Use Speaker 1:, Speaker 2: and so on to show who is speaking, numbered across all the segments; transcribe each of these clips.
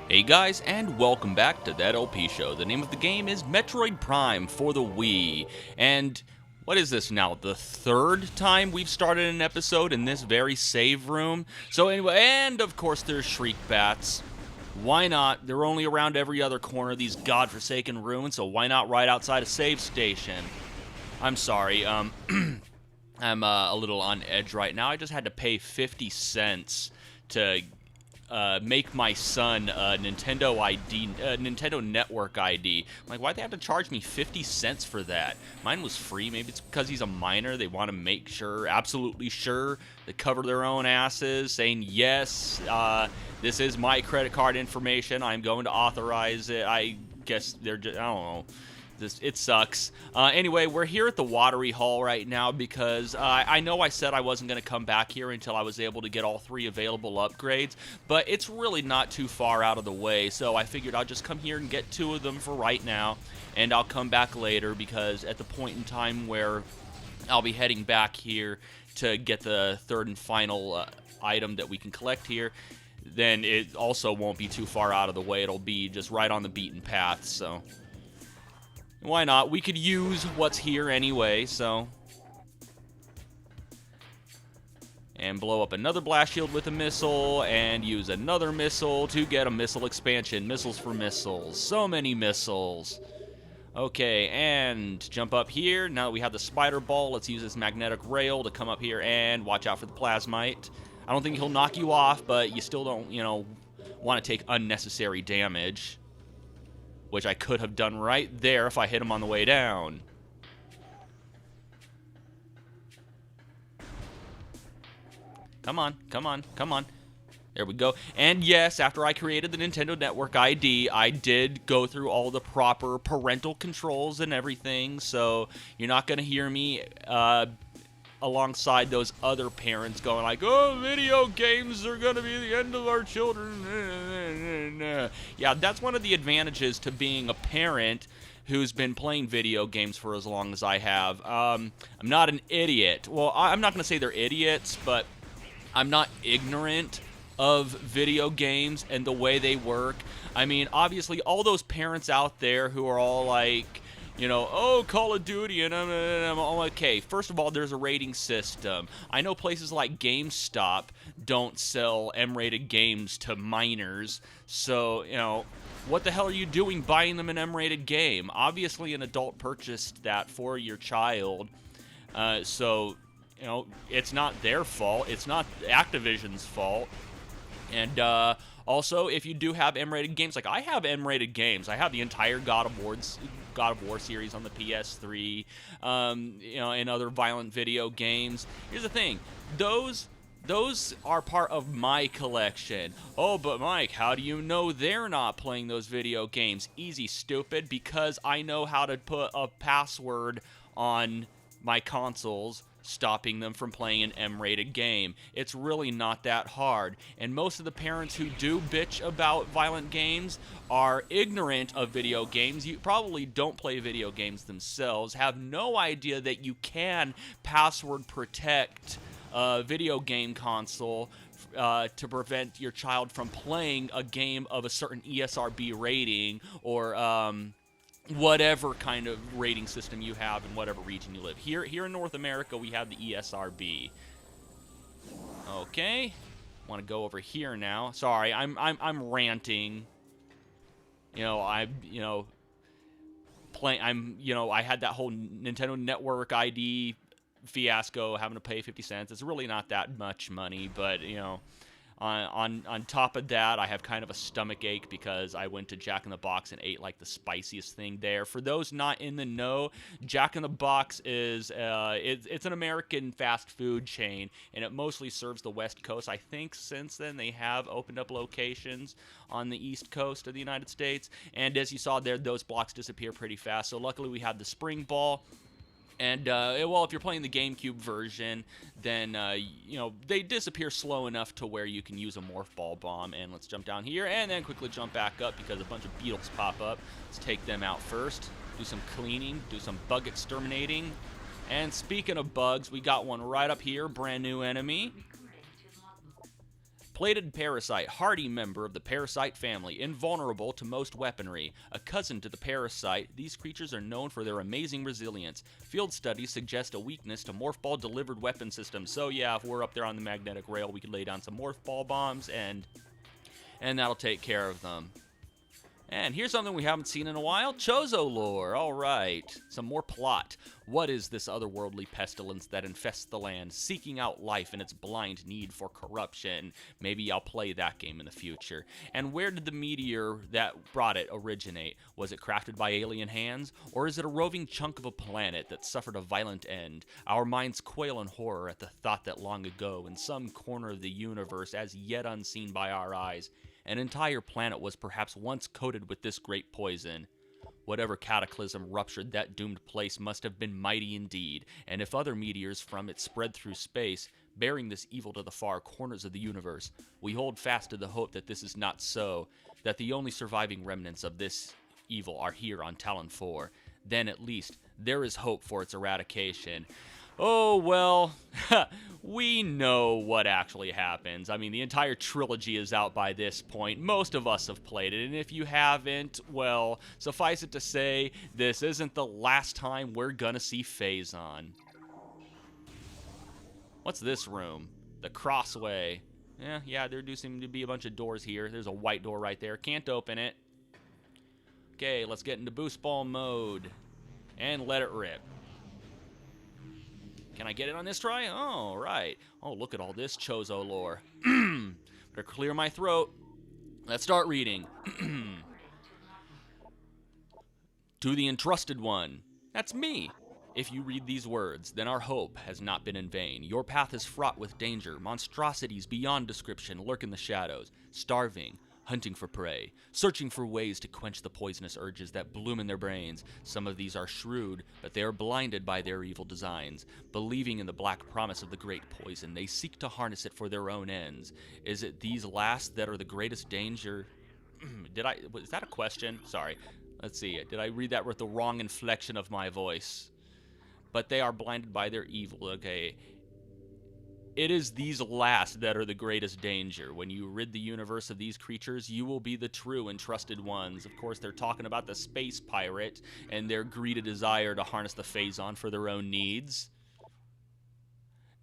Speaker 1: Hey guys, and welcome back to That LP Show. The name of the game is Metroid Prime for the Wii. And what is this now? The third time we've started an episode in this very save room? So anyway, and of course there's Shriek Bats. Why not? They're only around every other corner of these godforsaken ruins, so why not right outside a save station? I'm sorry, I'm a little on edge right now. I just had to pay 50 cents to make my son a Nintendo ID, Nintendo Network ID. I'm like, why'd they have to charge me 50 cents for that? Mine was free. Maybe it's because he's a minor. They want to make sure, absolutely sure, they cover their own asses, saying, yes, this is my credit card information. I'm going to authorize it. I guess they're just, I don't know. It sucks. Anyway, we're here at the Watery Hall right now because I know I said I wasn't going to come back here until I was able to get all 3 available upgrades, but it's really not too far out of the way, so I figured I'll just come here and get 2 of them for right now, and I'll come back later because at the point in time where I'll be heading back here to get the 3rd and final item that we can collect here, then it also won't be too far out of the way. It'll be just right on the beaten path, so why not? We could use what's here anyway, so. And blow up another blast shield with a missile, and use another missile to get a missile expansion. Missiles for missiles. So many missiles. Okay, and jump up here. Now that we have the spider ball, let's use this magnetic rail to come up here and watch out for the plasmite. I don't think he'll knock you off, but you still don't, want to take unnecessary damage, which I could have done right there if I hit him on the way down. Come on, come on, come on. There we go. And yes, after I created the Nintendo Network ID, I did go through all the proper parental controls and everything, so you're not going to hear me alongside those other parents going like, oh, video games are going to be the end of our children. Yeah, that's one of the advantages to being a parent who's been playing video games for as long as I have. I'm not an idiot. Well, I'm not going to say they're idiots, but I'm not ignorant of video games and the way they work. I mean, obviously, all those parents out there who are all like, oh, Call of Duty, and I'm all okay. First of all, there's a rating system. I know places like GameStop don't sell M-rated games to minors, so, what the hell are you doing buying them an M-rated game? Obviously, an adult purchased that for your child, so, it's not their fault. It's not Activision's fault. And also, if you do have M-rated games, like I have M-rated games, I have the entire God of War series on the PS3, and other violent video games. Here's the thing: those are part of my collection. Oh, but Mike, how do you know they're not playing those video games? Easy, stupid, because I know how to put a password on my consoles, stopping them from playing an M-rated game. It's really not that hard. And most of the parents who do bitch about violent games are ignorant of video games. You probably don't play video games themselves, have no idea that you can password protect a video game console to prevent your child from playing a game of a certain ESRB rating or whatever kind of rating system you have in whatever region you live. Here in North America, we have the ESRB. Okay, want to go over here now. Sorry, I'm ranting. I had that whole Nintendo Network ID fiasco, having to pay 50 cents. It's really not that much money, but on top of that, I have kind of a stomach ache because I went to Jack in the Box and ate like the spiciest thing there. For those not in the know, Jack in the Box is it's an American fast food chain, and it mostly serves the West Coast. I think since then they have opened up locations on the East Coast of the United States, and as you saw there, those blocks disappear pretty fast. So luckily we have the spring ball. And, if you're playing the GameCube version, then, they disappear slow enough to where you can use a Morph Ball Bomb. And let's jump down here and then quickly jump back up because a bunch of beetles pop up. Let's take them out first, do some cleaning, do some bug exterminating. And speaking of bugs, we got one right up here, brand new enemy. Plated parasite, hardy member of the parasite family, invulnerable to most weaponry. A cousin to the parasite, these creatures are known for their amazing resilience. Field studies suggest a weakness to morph ball delivered weapon systems. So yeah, if we're up there on the magnetic rail, we could lay down some morph ball bombs and that'll take care of them. And here's something we haven't seen in a while. Chozo lore. All right. Some more plot. What is this otherworldly pestilence that infests the land, seeking out life in its blind need for corruption? Maybe I'll play that game in the future. And where did the meteor that brought it originate? Was it crafted by alien hands? Or is it a roving chunk of a planet that suffered a violent end? Our minds quail in horror at the thought that long ago, in some corner of the universe as yet unseen by our eyes, an entire planet was perhaps once coated with this great poison. Whatever cataclysm ruptured that doomed place must have been mighty indeed, and if other meteors from it spread through space, bearing this evil to the far corners of the universe, we hold fast to the hope that this is not so, that the only surviving remnants of this evil are here on Talon 4. Then at least there is hope for its eradication. Oh, well, we know what actually happens. I mean, the entire trilogy is out by this point. Most of us have played it, and if you haven't, well, suffice it to say, this isn't the last time we're gonna see Phazon. What's this room? The Crossway. Yeah, there do seem to be a bunch of doors here. There's a white door right there. Can't open it. Okay, let's get into boost ball mode and let it rip. Can I get it on this try? Oh, right. Oh, look at all this Chozo lore. Better clear my throat. Let's start reading. To the entrusted one. That's me. If you read these words, then our hope has not been in vain. Your path is fraught with danger. Monstrosities beyond description lurk in the shadows, starving, hunting for prey, searching for ways to quench the poisonous urges that bloom in their brains. Some of these are shrewd, but they are blinded by their evil designs. Believing in the black promise of the great poison, they seek to harness it for their own ends. Is it these last that are the greatest danger? Is that a question? Sorry. Let's see. Did I read that with the wrong inflection of my voice? But they are blinded by their evil. Okay. It is these last that are the greatest danger. When you rid the universe of these creatures, you will be the true and trusted ones. Of course, they're talking about the space pirate and their greedy desire to harness the Phazon for their own needs.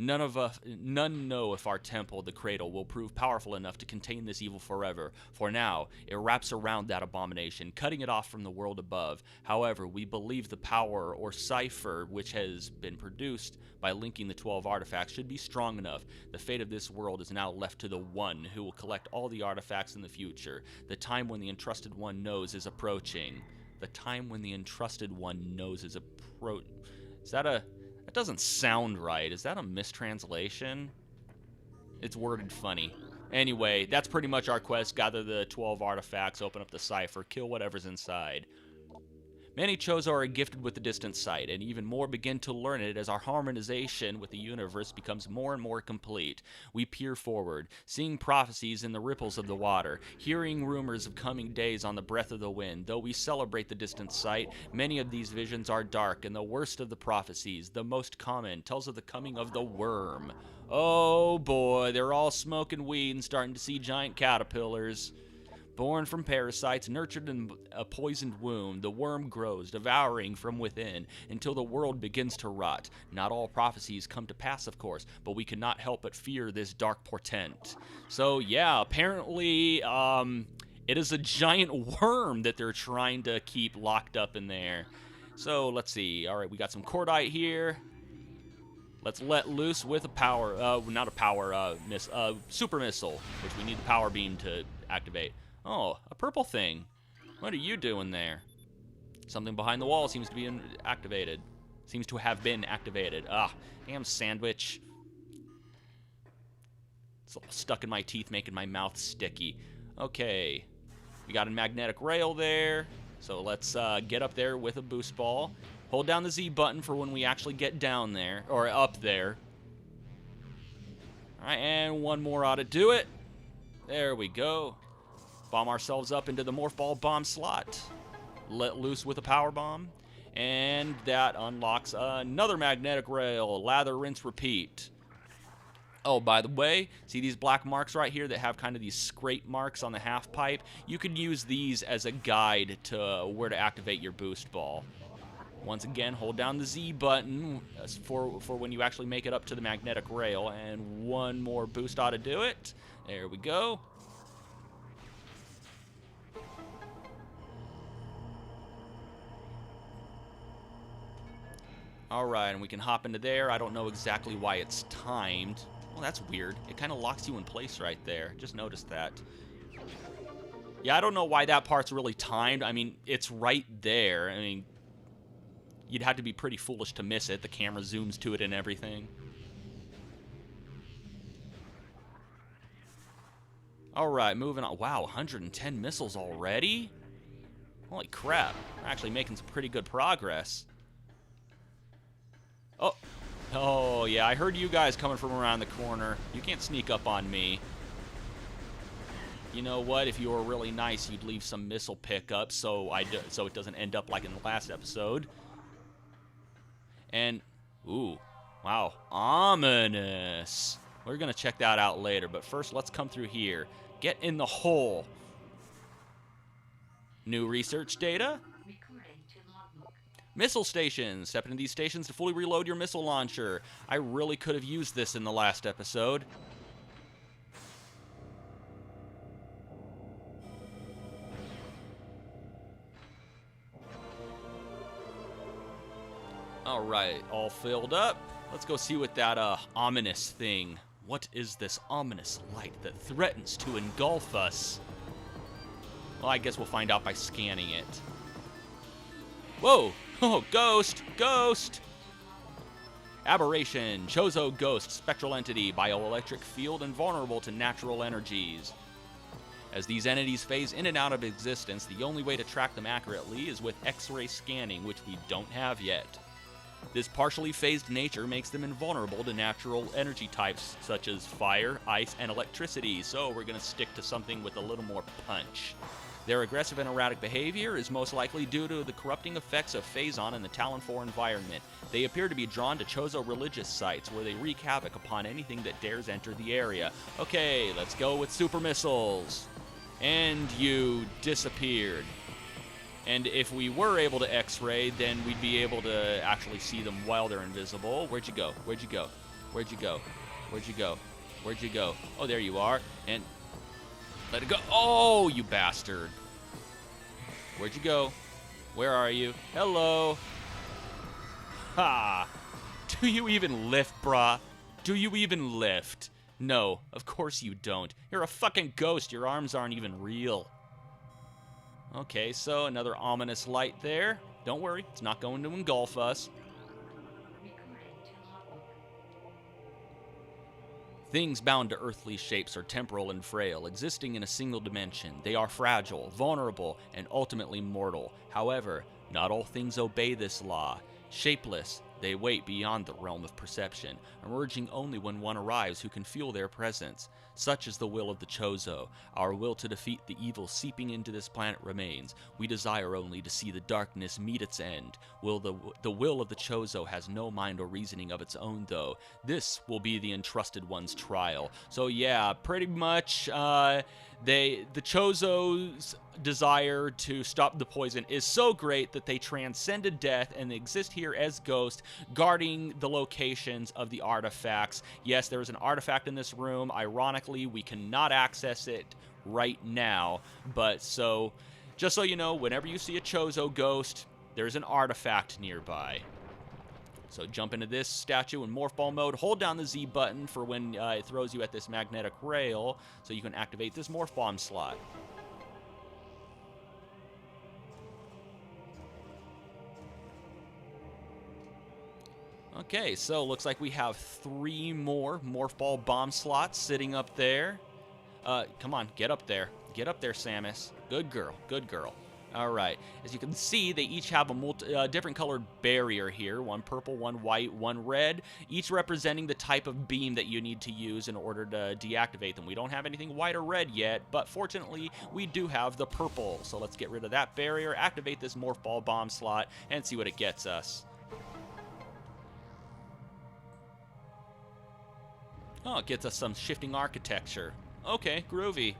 Speaker 1: None know if our temple, the Cradle, will prove powerful enough to contain this evil forever. For now, it wraps around that abomination, cutting it off from the world above. However, we believe the power, or Cipher, which has been produced by linking the 12 artifacts, should be strong enough. The fate of this world is now left to the One, who will collect all the artifacts in the future. The time when the Entrusted One knows is approaching. The time when the Entrusted One knows is approaching. That doesn't sound right. Is that a mistranslation? It's worded funny. Anyway, that's pretty much our quest. Gather the 12 artifacts, open up the cipher, kill whatever's inside. Many Chozo are gifted with the distant sight, and even more begin to learn it as our harmonization with the universe becomes more and more complete. We peer forward, seeing prophecies in the ripples of the water, hearing rumors of coming days on the breath of the wind. Though we celebrate the distant sight, many of these visions are dark, and the worst of the prophecies, the most common, tells of the coming of the worm. Oh boy, they're all smoking weed and starting to see giant caterpillars. Born from parasites, nurtured in a poisoned womb, the worm grows, devouring from within, until the world begins to rot. Not all prophecies come to pass, of course, but we cannot help but fear this dark portent. So, yeah, apparently, it is a giant worm that they're trying to keep locked up in there. So, let's see. All right, we got some cordite here. Let's let loose with a power, not a power, super missile, which we need the power beam to activate. Oh, a purple thing. What are you doing there? Something behind the wall seems to be activated. Seems to have been activated. Ah, damn sandwich. It's all stuck in my teeth, making my mouth sticky. Okay. We got a magnetic rail there. So let's get up there with a boost ball. Hold down the Z button for when we actually get down there, or up there. All right, and one more ought to do it. There we go. Bomb ourselves up into the morph ball bomb slot. Let loose with a power bomb. And that unlocks another magnetic rail. Lather, rinse, repeat. Oh, by the way, see these black marks right here that have kind of these scrape marks on the half pipe? You can use these as a guide to where to activate your boost ball. Once again, hold down the Z button for when you actually make it up to the magnetic rail, and one more boost ought to do it. There we go. Alright, and we can hop into there. I don't know exactly why it's timed. Well, that's weird. It kind of locks you in place right there. Just noticed that. Yeah, I don't know why that part's really timed. I mean, it's right there. I mean, you'd have to be pretty foolish to miss it. The camera zooms to it and everything. Alright, moving on. Wow, 110 missiles already? Holy crap. We're actually making some pretty good progress. Oh. Oh, yeah, I heard you guys coming from around the corner. You can't sneak up on me. You know what? If you were really nice, you'd leave some missile pickups so it doesn't end up like in the last episode. And, ooh, wow, ominous. We're going to check that out later, but first let's come through here. Get in the hole. New research data. Missile stations. Step into these stations to fully reload your missile launcher. I really could have used this in the last episode. Alright, all filled up. Let's go see what that ominous thing. What is this ominous light that threatens to engulf us? Well, I guess we'll find out by scanning it. Whoa! Oh, ghost! Ghost! Aberration. Chozo ghost. Spectral entity. Bioelectric field invulnerable to natural energies. As these entities phase in and out of existence, the only way to track them accurately is with X-ray scanning, which we don't have yet. This partially phased nature makes them invulnerable to natural energy types, such as fire, ice, and electricity, so we're going to stick to something with a little more punch. Their aggressive and erratic behavior is most likely due to the corrupting effects of Phazon in the Talon 4 environment. They appear to be drawn to Chozo religious sites, where they wreak havoc upon anything that dares enter the area. Okay, let's go with super missiles. And you disappeared. And if we were able to X-ray, then we'd be able to actually see them while they're invisible. Where'd you go? Where'd you go? Where'd you go? Where'd you go? Where'd you go? Oh, there you are. And let it go. Oh, you bastard. Where'd you go? Where are you? Hello. Ha. Do you even lift, brah? Do you even lift? No, of course you don't. You're a fucking ghost. Your arms aren't even real. Okay, so another ominous light there. Don't worry, it's not going to engulf us. Things bound to earthly shapes are temporal and frail, existing in a single dimension. They are fragile, vulnerable, and ultimately mortal. However, not all things obey this law. Shapeless, they wait beyond the realm of perception, emerging only when one arrives who can feel their presence. Such is the will of the Chozo. Our will to defeat the evil seeping into this planet remains. We desire only to see the darkness meet its end. The will of the Chozo has no mind or reasoning of its own, though. This will be the entrusted one's trial. So yeah, pretty much, the Chozo's desire to stop the poison is so great that they transcended death and they exist here as ghosts, guarding the locations of the artifacts. Yes, there is an artifact in this room. Ironically, we cannot access it right now, but just so you know, whenever you see a Chozo ghost, there's an artifact nearby. So jump into this statue in morph ball mode, hold down the Z button for when it throws you at this magnetic rail, so you can activate this morph bomb slot. Okay, so looks like we have 3 more morph ball bomb slots sitting up there. Come on, get up there. Get up there, Samus. Good girl, good girl. All right, as you can see, they each have a different colored barrier here. One purple, one white, one red, each representing the type of beam that you need to use in order to deactivate them. We don't have anything white or red yet, but fortunately, we do have the purple. So let's get rid of that barrier, activate this morph ball bomb slot, and see what it gets us. Oh, it gets us some shifting architecture. Okay, groovy.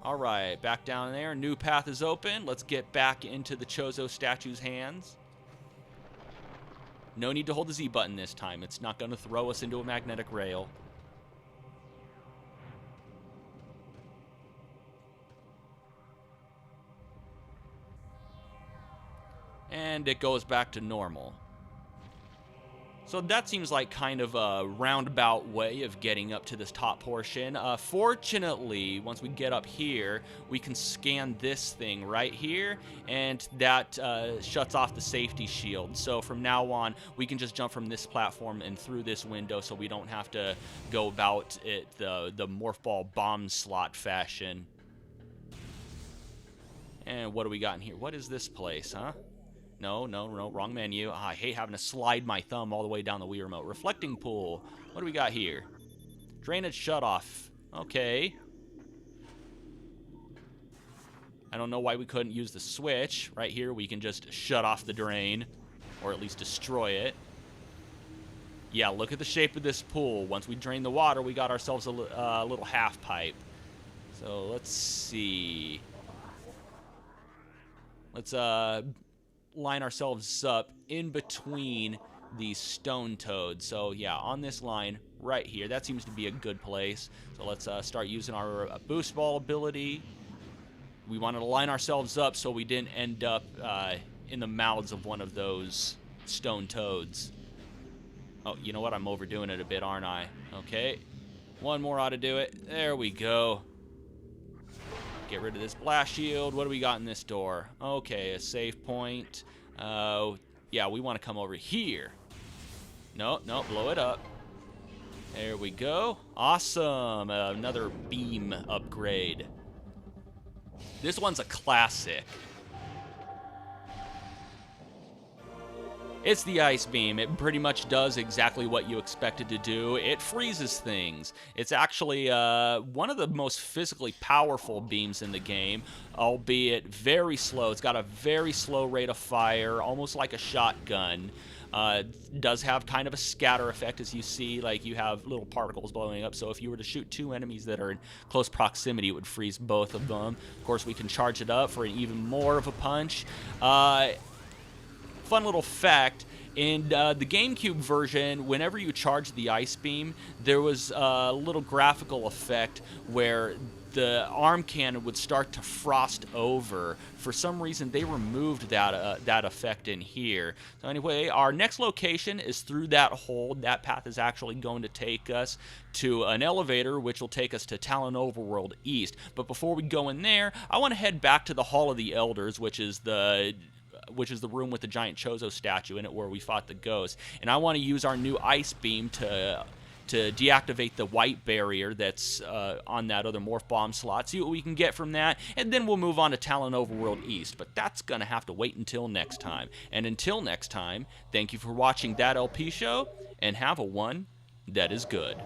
Speaker 1: All right, back down there. New path is open. Let's get back into the Chozo statue's hands. No need to hold the Z button this time. It's not going to throw us into a magnetic rail. And it goes back to normal. So that seems like kind of a roundabout way of getting up to this top portion. Fortunately, once we get up here, we can scan this thing right here, and that shuts off the safety shield. So from now on, we can just jump from this platform and through this window, so we don't have to go about it the morph ball bomb slot fashion. And what do we got in here? What is this place, huh? No, wrong menu. I hate having to slide my thumb all the way down the Wii remote. Reflecting pool. What do we got here? Drainage shutoff. Okay. I don't know why we couldn't use the switch. Right here, we can just shut off the drain, or at least destroy it. Yeah, look at the shape of this pool. Once we drain the water, we got ourselves a little half pipe. So let's see. Let's line ourselves up in between these stone toads. So yeah, on this line right here, that seems to be a good place. So let's start using our boost ball ability. We wanted to line ourselves up so we didn't end up in the mouths of one of those stone toads. Oh, you know what? I'm overdoing it a bit, aren't I? Okay. One more ought to do it. There we go. Get rid of this blast shield. What do we got in this door? Okay, a save point. Yeah, we want to come over here. No, blow it up. There we go. Awesome. Another beam upgrade. This one's a classic. It's the ice beam. It pretty much does exactly what you expect it to do. It freezes things. It's actually one of the most physically powerful beams in the game, albeit very slow. It's got a very slow rate of fire, almost like a shotgun. Does have kind of a scatter effect, as you see, like you have little particles blowing up, so if you were to shoot two enemies that are in close proximity, it would freeze both of them. Of course, we can charge it up for an even more of a punch. Fun little fact, in the GameCube version, whenever you charged the ice beam, there was a little graphical effect where the arm cannon would start to frost over. For some reason, they removed that effect in here. So anyway, our next location is through that hole. That path is actually going to take us to an elevator, which will take us to Talon Overworld East. But before we go in there, I want to head back to the Hall of the Elders, which is the room with the giant Chozo statue in it where we fought the ghost. And I want to use our new ice beam to deactivate the white barrier that's on that other morph bomb slot, see what we can get from that, and then we'll move on to Talon Overworld East. But that's going to have to wait until next time. And until next time, thank you for watching That LP Show, and have a one that is good.